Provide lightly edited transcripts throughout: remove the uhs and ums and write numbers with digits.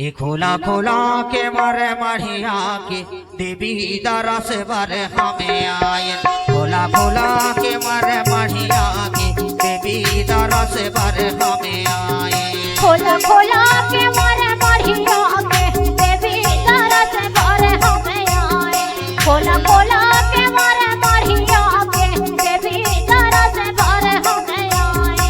ये खोला खोला के मारे मढ़िया के देवी दरा से बारे हमें आए। खोला खोला के मारे मढ़िया के देवी दरा से बारे हमें आए। खोला खोला के मारे मढ़िया के देवी दरा से बारे हमें आए। खोला खोला के मारे मढ़िया के देवी दरा से बारे हमें आए।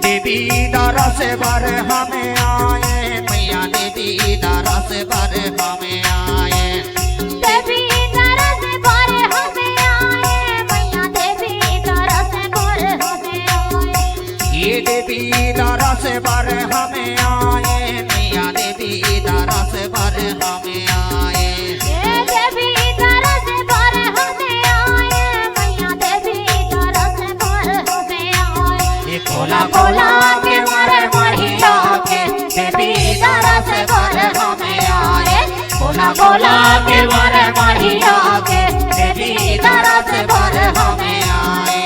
देवी दरा से बारे हमें आए। मैया देवी दरा से बारे हमें आए। देवी दरा से बारे हमें आए। मैया देवी दरा से बारे हमें आए। ये देवी दरा से बारे हमें आए। मैया देवी दरा से बारे हमें आए। ये देवी दरा से बारे हमें आए। मैया देवी दरा से बारे हमें आए। ये खोला खोला के मारे मढ़िया के देवी दरा से बारे हमें आए। खोला खोला के मारे मढ़िया के देवी दरा से बारे हमें आए।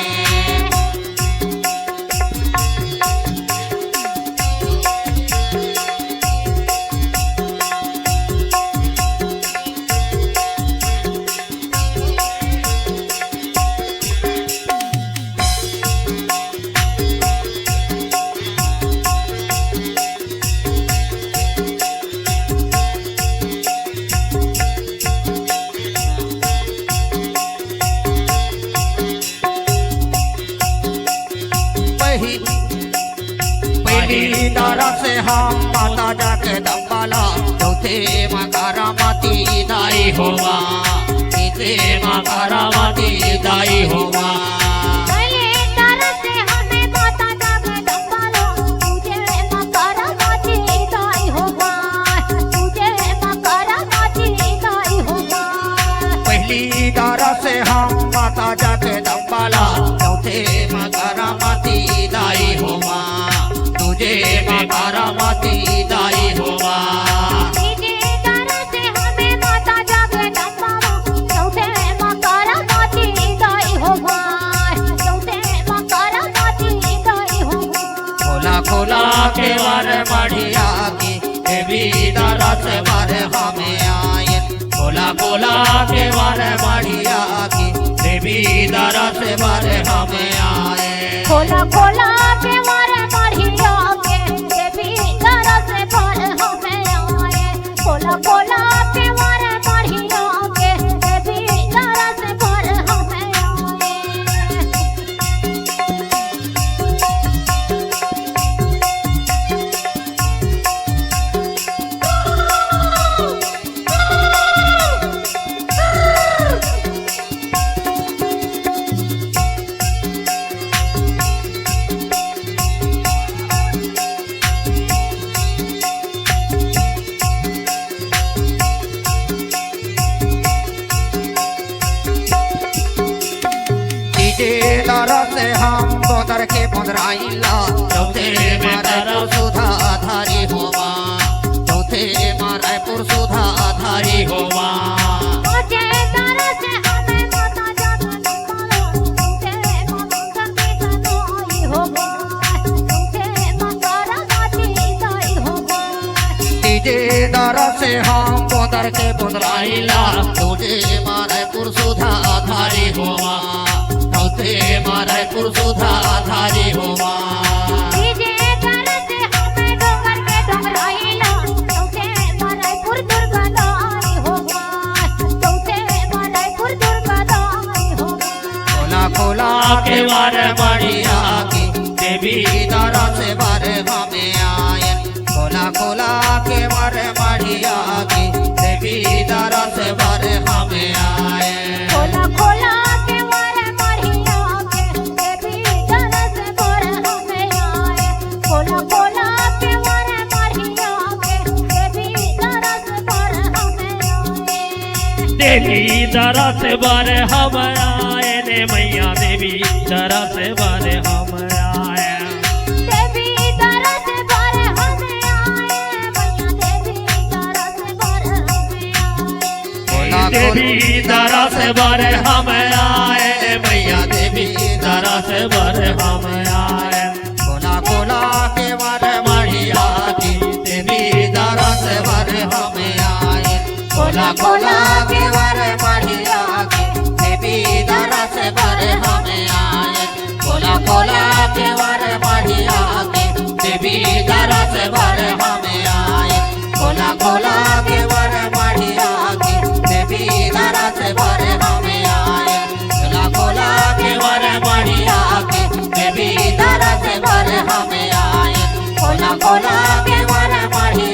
पहली दरा से हम माता जाके दम्बाला। चौथे मकारा माती दाई होवा। तीसरे मकारा माती दाई होवा। पहले दरा से हमें माता जाके दम्बाला। तुझे मकारा माती दाई होगा। तुझे मकारा माती दाई होगा। पहली दरा से हम माता जाके दम्बाला। चौथे मकारा माती दाई होवा। तुझे मकारा माती दाई होवा। तीजे दरा से हमें माता जाके दम्बाला। चौथे मकारा माती दाई होगा। चौथे मकारा माती दाई होगा। खोला खोला के बारे मढ़िया की देवी दरा से बारे हमें आए। खोला खोला के बारे मढ़िया की देवी दरा से बारे हमें आए। खोला खोला के मारे मढ़िया के देवी दरा से बारे हमें आए। खोला खोला के मारे मढ़िया के देवी दरा से बारे हमें आए। तीजे दरा से हम बोदर के पुंदराइला। चौथे में रायपुर सुधा धारी होवा। चौथे में रायपुर सुधा धारी होवा। तुझे दरा से हमें माता जाके दम्बाला। तुझे माता के कन्हई होगा। तुझे मकारा माती दाई होगा। तीजे दरा से हम बोदर के पुंदराइला। तुझे रायपुर सुधा धारी होवा। चौथे रायपुर सुधा धारी होवा। तीजे दरा से हमें डोंगर के डोंगराइला। चौथे रायपुर दुर्गा दाई होगा। चौथे रायपुर दुर्गा दाई होगा। खोला खोला के बारे मढ़िया की देवी दरा से बारे हमें आए। खोला खोला के बारे मढ़िया की देवी दरा से बारे हमें आए। खोला खोला के मारे मढ़िया के देवी दरा से बारे हमें आए। खोला खोला के मारे मढ़िया के देवी दरा से बारे हमें आए। देवी दरा से बारे हम आए ने मैया देवी दरा से बारे हम आए। देवी दरा से बारे हमें आए। मैया देवी दरा से बारे हमें आए। देवी दरा से बारे हम आए। मैया देवी दरा से बारे हम आए। खोला खोला के बारे मढ़िया की देवी दरा से खोला के वर बढ़िया के देवी दरस बर हमें आए खोला खोला के वर बढ़िया के देवी दरस बर हमें आए खोला खोला के वर बढ़िया के देवी दरस बर हमें आए खोला खोला के वर बढ़िया के देवी दरस बर हमें आए खोला खोला के वर बढ़िया